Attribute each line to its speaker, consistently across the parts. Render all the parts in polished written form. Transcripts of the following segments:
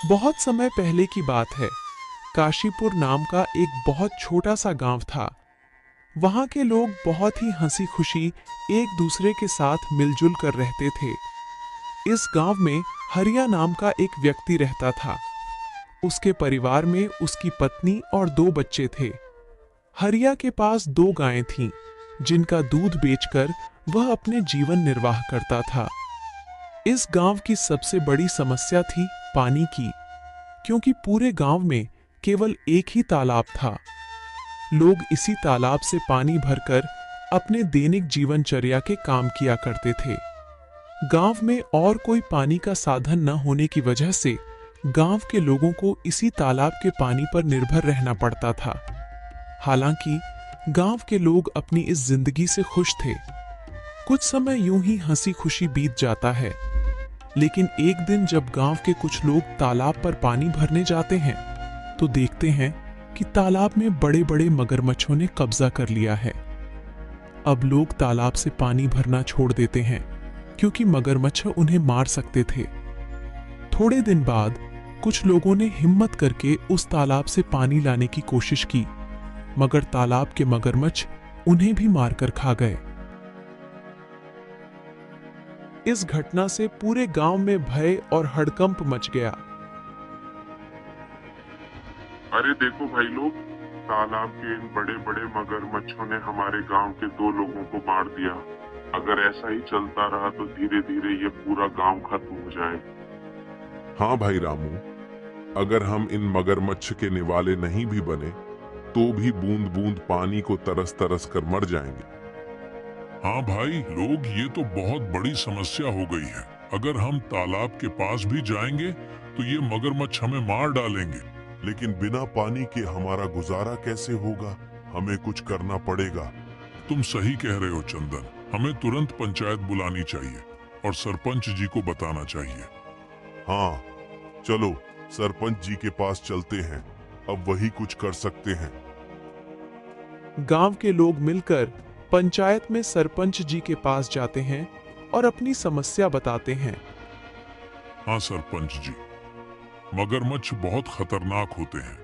Speaker 1: बहुत समय पहले की बात है। काशीपुर नाम का एक बहुत छोटा सा गांव था। वहां के लोग बहुत ही हंसी खुशी एक दूसरे के साथ मिलजुल कर रहते थे। इस गांव में हरिया नाम का एक व्यक्ति रहता था। उसके परिवार में उसकी पत्नी और 2 बच्चे थे। हरिया के पास 2 गायें थीं, जिनका दूध बेचकर वह अपने जीवन निर्वाह करता था। इस गांव की सबसे बड़ी समस्या थी पानी की, क्योंकि पूरे गांव में केवल एक ही तालाब था। लोग इसी तालाब से पानी भरकर अपने दैनिक जीवनचर्या के काम किया करते थे। गांव में और कोई पानी का साधन न होने की वजह से गांव के लोगों को इसी तालाब के पानी पर निर्भर रहना पड़ता था। हालांकि गांव के लोग अपनी इस जिंदगी से खुश थे। कुछ समय यूं ही हंसी खुशी बीत जाता है, लेकिन एक दिन जब गांव के कुछ लोग तालाब पर पानी भरने जाते हैं तो देखते हैं कि तालाब में बड़े बड़े मगरमच्छों ने कब्जा कर लिया है। अब लोग तालाब से पानी भरना छोड़ देते हैं, क्योंकि मगरमच्छ उन्हें मार सकते थे। थोड़े दिन बाद कुछ लोगों ने हिम्मत करके उस तालाब से पानी लाने की कोशिश की, मगर तालाब के मगरमच्छ उन्हें भी मारकर खा गए। इस घटना से पूरे गांव में भय और हड़कंप मच गया।
Speaker 2: अरे देखो भाई लोग, तालाब के इन बड़े बड़े मगरमच्छों ने हमारे गांव के 2 लोगों को मार दिया। अगर ऐसा ही चलता रहा तो धीरे धीरे ये पूरा गांव खत्म हो जाएगा।
Speaker 3: हाँ भाई रामू, अगर हम इन मगरमच्छ के निवाले नहीं भी बने तो भी बूंद बूंद पानी को तरस तरस कर मर जाएंगे।
Speaker 4: हाँ भाई लोग, ये तो बहुत बड़ी समस्या हो गई है। अगर हम तालाब के पास भी जाएंगे तो ये मगरमच्छ हमें मार डालेंगे।
Speaker 3: लेकिन बिना पानी के हमारा गुजारा कैसे होगा? हमें कुछ करना पड़ेगा।
Speaker 4: तुम सही कह रहे हो चंदन, हमें तुरंत पंचायत बुलानी चाहिए और सरपंच जी को बताना चाहिए।
Speaker 3: हाँ चलो सरपंच जी के पास चलते हैं, अब वही कुछ कर सकते हैं।
Speaker 1: गांव के लोग मिलकर पंचायत में सरपंच जी के पास जाते हैं और अपनी समस्या बताते हैं।
Speaker 4: हाँ सरपंच जी, मगरमच्छ बहुत खतरनाक होते हैं।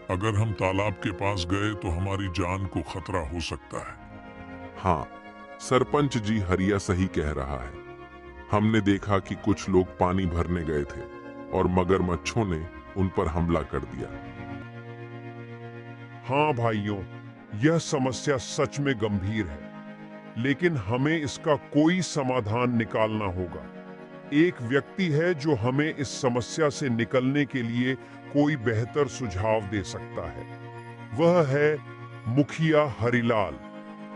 Speaker 4: अगर हम तालाब के पास गए तो हमारी जान को खतरा हो सकता है।
Speaker 3: हाँ सरपंच जी, हरिया सही कह रहा है। हमने देखा कि कुछ लोग पानी भरने गए थे और मगरमच्छों ने उन पर हमला कर दिया।
Speaker 2: हाँ भाइयों, यह समस्या सच में गंभीर है, लेकिन हमें इसका कोई समाधान निकालना होगा। एक व्यक्ति है जो हमें इस समस्या से निकलने के लिए कोई बेहतर सुझाव दे सकता है। वह है मुखिया हरिलाल।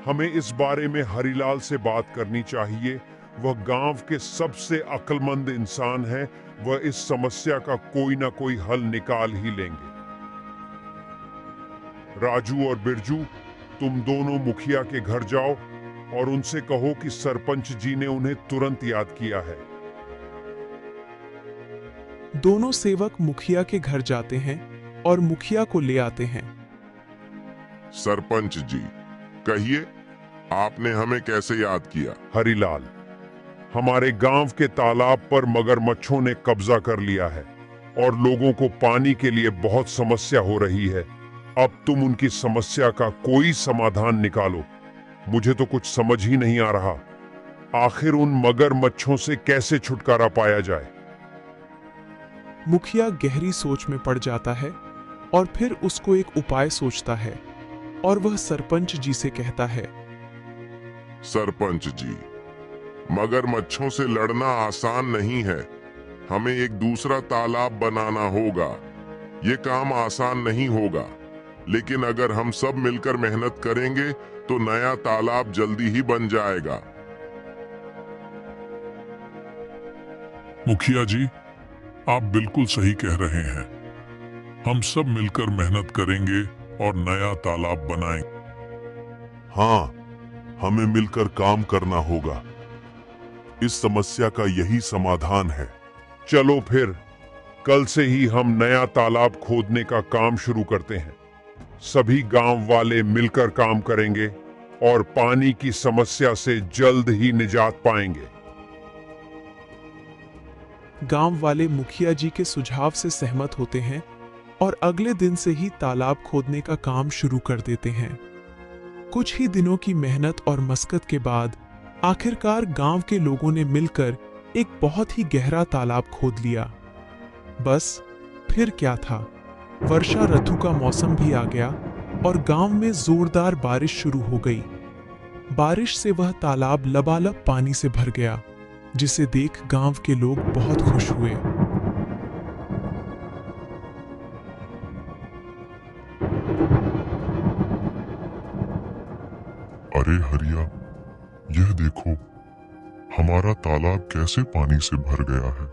Speaker 2: हमें इस बारे में हरिलाल से बात करनी चाहिए। वह गांव के सबसे अक्लमंद इंसान है। वह इस समस्या का कोई ना कोई हल निकाल ही लेंगे। राजू और बिरजू, तुम दोनों मुखिया के घर जाओ और उनसे कहो कि सरपंच जी ने उन्हें तुरंत याद किया है।
Speaker 1: दोनों सेवक मुखिया के घर जाते हैं और मुखिया को ले आते हैं।
Speaker 3: सरपंच जी, कहिए आपने हमें कैसे याद किया?
Speaker 2: हरिलाल, हमारे गांव के तालाब पर मगरमच्छों ने कब्जा कर लिया है और लोगों को पानी के लिए बहुत समस्या हो रही है। अब तुम उनकी समस्या का कोई समाधान निकालो। मुझे तो कुछ समझ ही नहीं आ रहा। आखिर उन मगरमच्छों से कैसे छुटकारा पाया जाए?
Speaker 1: मुखिया गहरी सोच में पड़ जाता है और फिर उसको एक उपाय सोचता है और वह सरपंच जी से कहता है।
Speaker 3: सरपंच जी, मगरमच्छों से लड़ना आसान नहीं है। हमें एक दूसरा तालाब बनाना होगा। ये काम आसान नहीं होगा, लेकिन अगर हम सब मिलकर मेहनत करेंगे तो नया तालाब जल्दी ही बन जाएगा।
Speaker 4: मुखिया जी, आप बिल्कुल सही कह रहे हैं। हम सब मिलकर मेहनत करेंगे और नया तालाब बनाएंगे।
Speaker 3: हाँ, हमें मिलकर काम करना होगा। इस समस्या का यही समाधान है।
Speaker 2: चलो फिर कल से ही हम नया तालाब खोदने का काम शुरू करते हैं। सभी गांव वाले मिलकर काम करेंगे और पानी की समस्या से जल्द ही निजात पाएंगे।
Speaker 1: गांव वाले मुखिया जी के सुझाव से सहमत होते हैं और अगले दिन से ही तालाब खोदने का काम शुरू कर देते हैं। कुछ ही दिनों की मेहनत और मशक्कत के बाद आखिरकार गांव के लोगों ने मिलकर एक बहुत ही गहरा तालाब खोद लिया। बस फिर क्या था, वर्षा ऋतु का मौसम भी आ गया और गांव में जोरदार बारिश शुरू हो गई। बारिश से वह तालाब लबालब पानी से भर गया, जिसे देख गांव के लोग बहुत खुश हुए।
Speaker 3: अरे हरिया, यह देखो, हमारा तालाब कैसे पानी से भर गया है।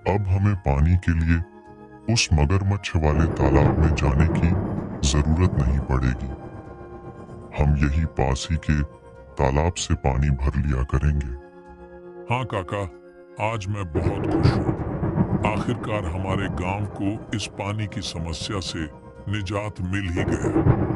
Speaker 3: अब हमें पानी के लिए उस मगरमच्छ वाले तालाब में जाने की जरूरत नहीं पड़ेगी। हम यही पास ही के तालाब से पानी भर लिया करेंगे।
Speaker 4: हाँ काका, आज मैं बहुत खुश हूँ। आखिरकार हमारे गांव को इस पानी की समस्या से निजात मिल ही गया।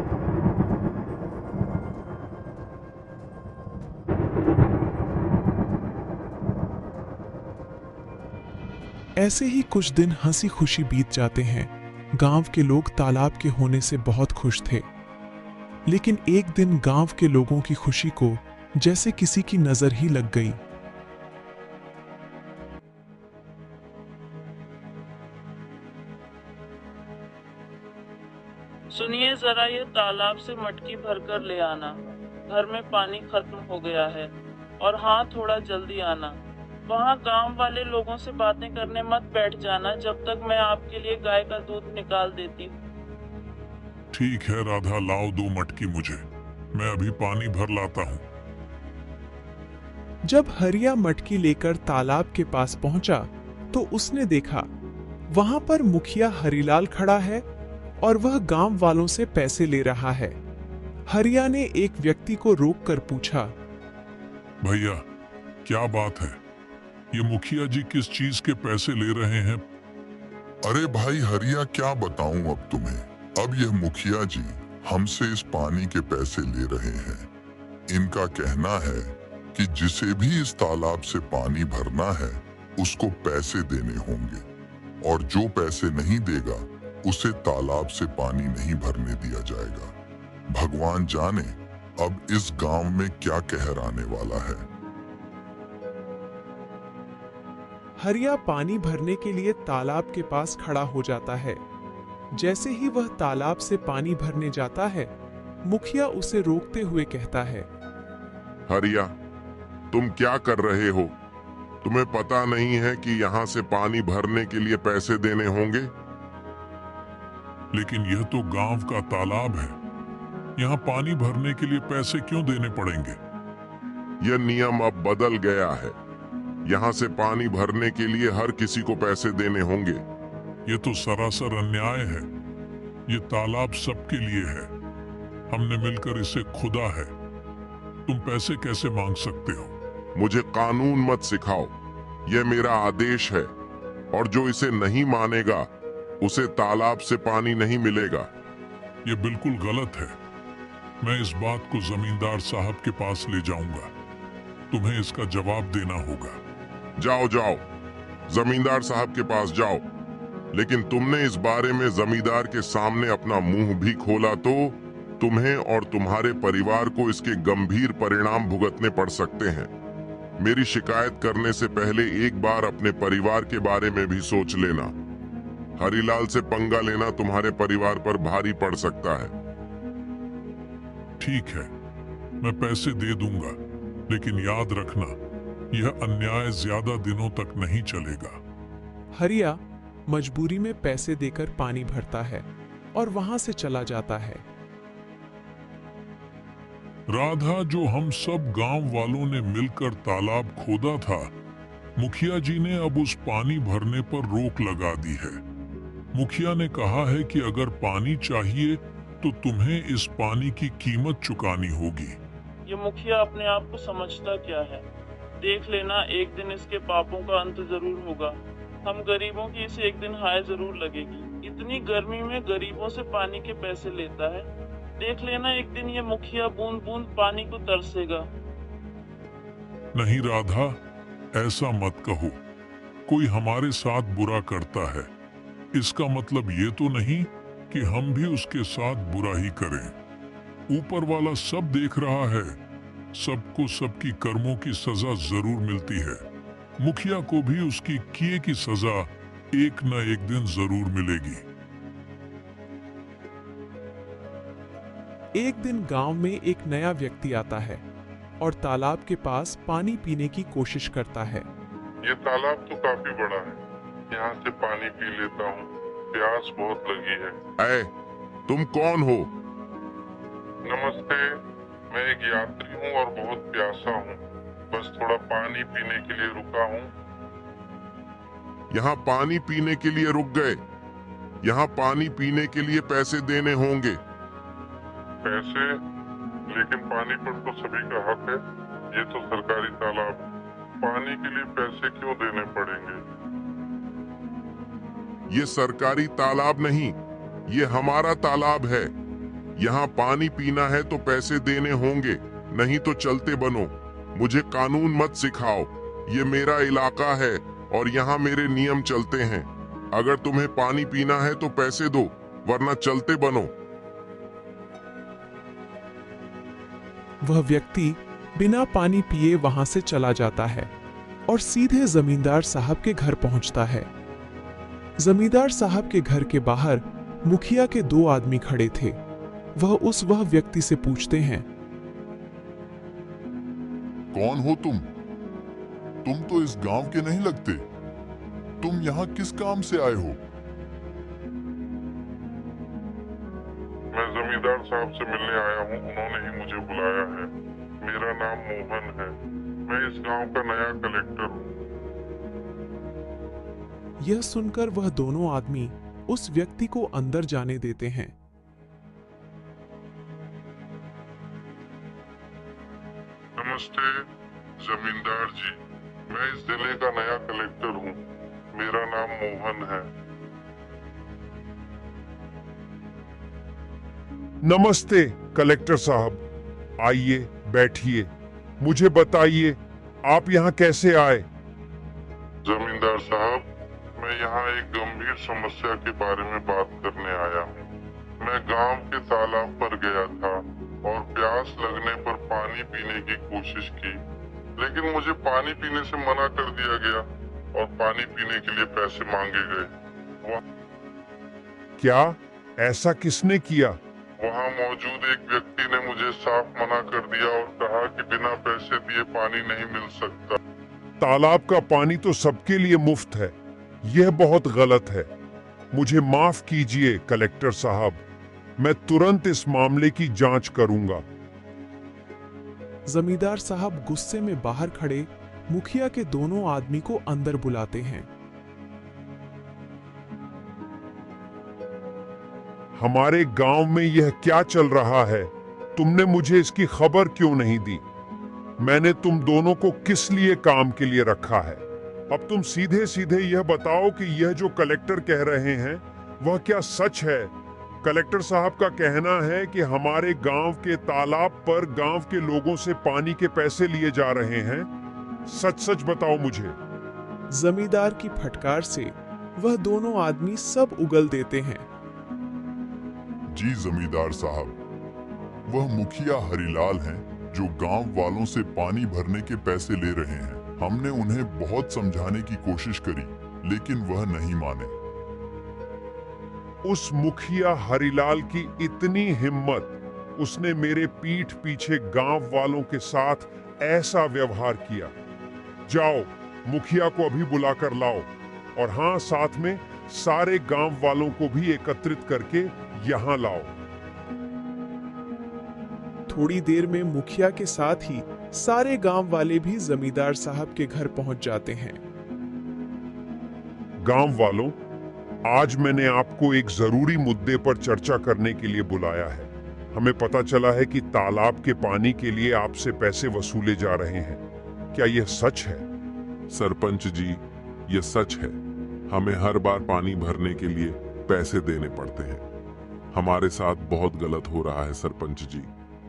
Speaker 1: ऐसे ही कुछ दिन हंसी खुशी बीत जाते हैं। गांव के लोग तालाब के होने से बहुत खुश थे, लेकिन एक दिन गांव के लोगों की खुशी को जैसे किसी की नजर ही लग गई।
Speaker 5: सुनिए जरा, ये तालाब से मटकी भरकर ले आना। घर में पानी खत्म हो गया है। और हाँ, थोड़ा जल्दी आना। वहाँ गांव वाले लोगों से बातें करने मत बैठ जाना जब तक मैं आपके लिए गाय का दूध निकाल देती हूँ।
Speaker 4: ठीक है राधा, लाओ 2 मटकी मुझे, मैं अभी पानी भर लाता हूँ।
Speaker 1: जब हरिया मटकी लेकर तालाब के पास पहुंचा तो उसने देखा वहां पर मुखिया हरिलाल खड़ा है और वह गांव वालों से पैसे ले रहा है। हरिया ने एक व्यक्ति को रोककर पूछा,
Speaker 4: भैया क्या बात है? ये मुखिया जी किस चीज के पैसे ले रहे हैं?
Speaker 3: अरे भाई हरिया, क्या बताऊं अब तुम्हें। अब यह मुखिया जी हमसे इस पानी के पैसे ले रहे हैं। इनका कहना है कि जिसे भी इस तालाब से पानी भरना है उसको पैसे देने होंगे, और जो पैसे नहीं देगा उसे तालाब से पानी नहीं भरने दिया जाएगा। भगवान जाने अब इस गांव में क्या कहर आने वाला है।
Speaker 1: हरिया पानी भरने के लिए तालाब के पास खड़ा हो जाता है। जैसे ही वह तालाब से पानी भरने जाता है, मुखिया उसे रोकते हुए कहता है,
Speaker 3: हरिया, तुम क्या कर रहे हो? तुम्हें पता नहीं है कि यहाँ से पानी भरने के लिए पैसे देने होंगे?
Speaker 4: लेकिन यह तो गांव का तालाब है, यहाँ पानी भरने के लिए पैसे क्यों देने पड़ेंगे?
Speaker 3: यह नियम अब बदल गया है। यहाँ से पानी भरने के लिए हर किसी को पैसे देने होंगे।
Speaker 4: ये तो सरासर अन्याय है। ये तालाब सबके लिए है। हमने मिलकर इसे खुदा है। तुम पैसे कैसे मांग सकते हो?
Speaker 3: मुझे कानून मत सिखाओ, यह मेरा आदेश है, और जो इसे नहीं मानेगा उसे तालाब से पानी नहीं मिलेगा।
Speaker 4: ये बिल्कुल गलत है। मैं इस बात को जमींदार साहब के पास ले जाऊंगा। तुम्हें इसका जवाब देना होगा।
Speaker 3: जाओ जाओ, जमींदार साहब के पास जाओ। लेकिन तुमने इस बारे में जमींदार के सामने अपना मुंह भी खोला तो तुम्हें और तुम्हारे परिवार को इसके गंभीर परिणाम भुगतने पड़ सकते हैं। मेरी शिकायत करने से पहले एक बार अपने परिवार के बारे में भी सोच लेना। हरिलाल से पंगा लेना तुम्हारे परिवार पर भारी पड़ सकता है।
Speaker 4: ठीक है, मैं पैसे दे दूंगा, लेकिन याद रखना, यह अन्याय ज्यादा दिनों तक नहीं चलेगा।
Speaker 1: हरिया मजबूरी में पैसे देकर पानी भरता है और वहां से चला जाता है।
Speaker 4: राधा, जो हम सब गांव वालों ने मिलकर तालाब खोदा था, मुखिया जी ने अब उस पानी भरने पर रोक लगा दी है। मुखिया ने कहा है कि अगर पानी चाहिए तो तुम्हें इस पानी की कीमत चुकानी होगी।
Speaker 5: ये मुखिया अपने आप को समझता क्या है? देख लेना, एक दिन इसके पापों का अंत जरूर होगा। हम गरीबों की इसे एक दिन हाय जरूर लगेगी। इतनी गर्मी में गरीबों से पानी के पैसे लेता है। देख लेना, एक दिन ये मुखिया बूंद बूंद पानी को तरसेगा।
Speaker 4: नहीं राधा, ऐसा मत कहो। कोई हमारे साथ बुरा करता है, इसका मतलब ये तो नहीं कि हम भी उसके साथ बुरा ही करें। ऊपर वाला सब देख रहा है, सबको सबकी कर्मों की सजा जरूर मिलती है। मुखिया को भी उसकी किए की सजा एक न एक दिन जरूर मिलेगी।
Speaker 1: एक दिन गांव में एक नया व्यक्ति आता है और तालाब के पास पानी पीने की कोशिश करता है।
Speaker 3: ये तालाब तो काफी बड़ा है, यहाँ से पानी पी लेता हूँ, प्यास बहुत लगी है। तुम कौन हो? नमस्ते, मैं एक यात्री हूँ और बहुत प्यासा हूँ, बस थोड़ा पानी पीने के लिए रुका हूँ। यहाँ पानी पीने के लिए रुक गए? यहाँ पानी पीने के लिए पैसे देने होंगे। पैसे? लेकिन पानी पर तो सभी का हक है, ये तो सरकारी तालाब है, पानी के लिए पैसे क्यों देने पड़ेंगे? ये सरकारी तालाब नहीं, ये हमारा तालाब है। यहाँ पानी पीना है तो पैसे देने होंगे, नहीं तो चलते बनो। मुझे कानून मत सिखाओ, ये मेरा इलाका है और यहाँ मेरे नियम चलते हैं। अगर तुम्हें पानी पीना है तो पैसे दो, वरना चलते बनो।
Speaker 1: वह व्यक्ति बिना पानी पिए वहां से चला जाता है और सीधे जमींदार साहब के घर पहुंचता है। जमींदार साहब के घर के बाहर मुखिया के 2 आदमी खड़े थे। वह व्यक्ति से पूछते हैं,
Speaker 4: कौन हो तुम? तुम तो इस गांव के नहीं लगते। तुम यहाँ किस काम से आए हो?
Speaker 3: मैं जमींदार साहब से मिलने आया हूँ, उन्होंने ही मुझे बुलाया है। मेरा नाम मोहन है, मैं इस गांव का नया कलेक्टर हूँ।
Speaker 1: यह सुनकर वह दोनों आदमी उस व्यक्ति को अंदर जाने देते हैं।
Speaker 3: नमस्ते जमींदार जी, मैं इस जिले का नया कलेक्टर हूँ, मेरा नाम मोहन है।
Speaker 2: नमस्ते कलेक्टर साहब, आइए बैठिए। मुझे बताइए आप यहाँ कैसे आए?
Speaker 3: जमींदार साहब, मैं यहाँ एक गंभीर समस्या के बारे में बात करने आया हूँ। मैं गांव के तालाब पर गया था और प्यास लगने पर पानी पीने की कोशिश की, लेकिन मुझे पानी पीने से मना कर दिया गया और पानी पीने के लिए पैसे मांगे गए।
Speaker 2: क्या ऐसा किसने किया?
Speaker 3: वहाँ मौजूद एक व्यक्ति ने मुझे साफ मना कर दिया और कहा कि बिना पैसे दिए पानी नहीं मिल सकता।
Speaker 2: तालाब का पानी तो सबके लिए मुफ्त है, यह बहुत गलत है। मुझे माफ कीजिए कलेक्टर साहब, मैं तुरंत इस मामले की जांच करूंगा।
Speaker 1: जमींदार साहब गुस्से में बाहर खड़े मुखिया के दोनों आदमी को अंदर बुलाते हैं।
Speaker 2: हमारे गांव में यह क्या चल रहा है? तुमने मुझे इसकी खबर क्यों नहीं दी? मैंने तुम दोनों को किस लिए काम के लिए रखा है? अब तुम सीधे सीधे यह बताओ कि यह जो कलेक्टर कह रहे हैं वह क्या सच है? कलेक्टर साहब का कहना है कि हमारे गांव के तालाब पर गांव के लोगों से पानी के पैसे लिए जा रहे हैं। सच सच बताओ मुझे।
Speaker 1: जमींदार की फटकार से वह दोनों आदमी सब उगल देते हैं।
Speaker 4: जी जमींदार साहब, वह मुखिया हरिलाल हैं जो गांव वालों से पानी भरने के पैसे ले रहे हैं। हमने उन्हें बहुत समझाने की कोशिश करी, लेकिन वह नहीं माने।
Speaker 2: उस मुखिया हरिलाल की इतनी हिम्मत, उसने मेरे पीठ पीछे गांव वालों के साथ ऐसा व्यवहार किया। जाओ मुखिया को अभी बुलाकर लाओ, और हाँ, साथ में सारे गांव वालों को भी एकत्रित करके यहाँ लाओ।
Speaker 1: थोड़ी देर में मुखिया के साथ ही सारे गांव वाले भी जमींदार साहब के घर पहुंच जाते हैं।
Speaker 2: गांव वालों, आज मैंने आपको एक जरूरी मुद्दे पर चर्चा करने के लिए बुलाया है। हमें पता चला है कि तालाब के पानी के लिए आपसे पैसे वसूले जा रहे हैं। क्या यह सच है?
Speaker 3: सरपंच जी, ये सच है। हमें हर बार पानी भरने के लिए पैसे देने पड़ते हैं। हमारे साथ बहुत गलत हो रहा है सरपंच जी।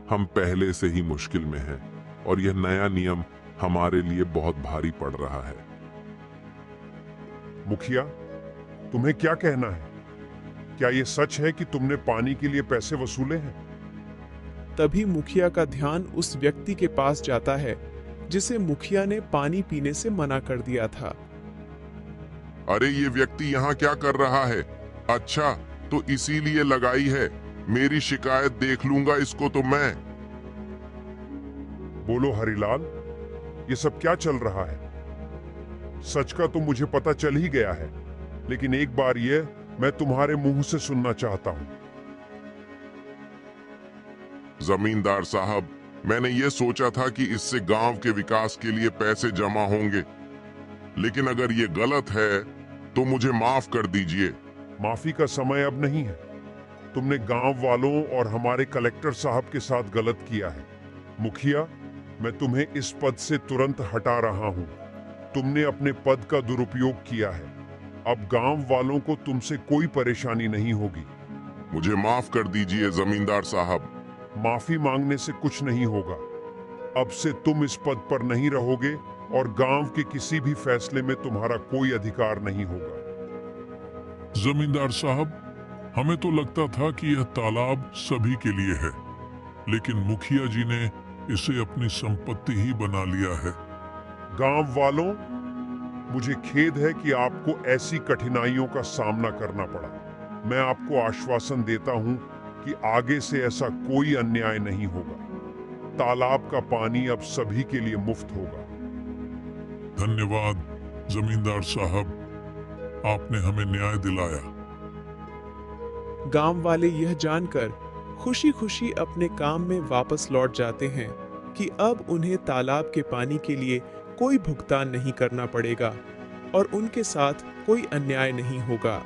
Speaker 3: हम पहले से ही मुश्किल में हैं और यह नया नियम हमारे लिए बहुत भारी पड़ रहा है।
Speaker 2: मुखिया, तुम्हें क्या कहना है? क्या ये सच है कि तुमने पानी के लिए पैसे वसूले हैं?
Speaker 1: तभी मुखिया का ध्यान उस व्यक्ति के पास जाता है जिसे मुखिया ने पानी पीने से मना कर दिया था।
Speaker 3: अरे ये व्यक्ति यहाँ क्या कर रहा है? अच्छा, तो इसीलिए लगाई है। मेरी शिकायत देख लूंगा इसको तो मैं।
Speaker 2: बोलो हरिलाल, ये सब क्या चल रहा है? सच का तो मुझे पता चल ही गया है, लेकिन एक बार ये मैं तुम्हारे मुंह से सुनना चाहता हूं।
Speaker 3: जमींदार साहब, मैंने ये सोचा था कि इससे गांव के विकास के लिए पैसे जमा होंगे, लेकिन अगर ये गलत है तो मुझे माफ कर दीजिए।
Speaker 2: माफी का समय अब नहीं है। तुमने गांव वालों और हमारे कलेक्टर साहब के साथ गलत किया है। मुखिया, मैं तुम्हें इस पद से तुरंत हटा रहा हूं। तुमने अपने पद का दुरुपयोग किया है। अब गांव वालों को तुमसे कोई परेशानी नहीं होगी।
Speaker 3: मुझे माफ कर दीजिए जमींदार साहब।
Speaker 2: माफी मांगने से कुछ नहीं होगा। अब से तुम इस पद पर नहीं रहोगे और गांव के किसी भी फैसले में तुम्हारा कोई अधिकार नहीं होगा।
Speaker 4: जमींदार साहब, हमें तो लगता था कि यह तालाब सभी के लिए है, लेकिन मुखिया जी ने इसे अपनी संपत्ति ही बना लिया है।
Speaker 2: गांव वालों, मुझे खेद है कि आपको ऐसी कठिनाइयों का सामना करना पड़ा। मैं आपको आश्वासन देता हूं कि आगे से ऐसा कोई अन्याय नहीं होगा। तालाब का पानी अब सभी के लिए मुफ्त होगा।
Speaker 4: धन्यवाद जमींदार साहब, आपने हमें न्याय दिलाया।
Speaker 1: गांव वाले यह जानकर खुशी खुशी अपने काम में वापस लौट जाते हैं कि अब उन्हें तालाब के पानी के लिए कोई भुगतान नहीं करना पड़ेगा और उनके साथ कोई अन्याय नहीं होगा।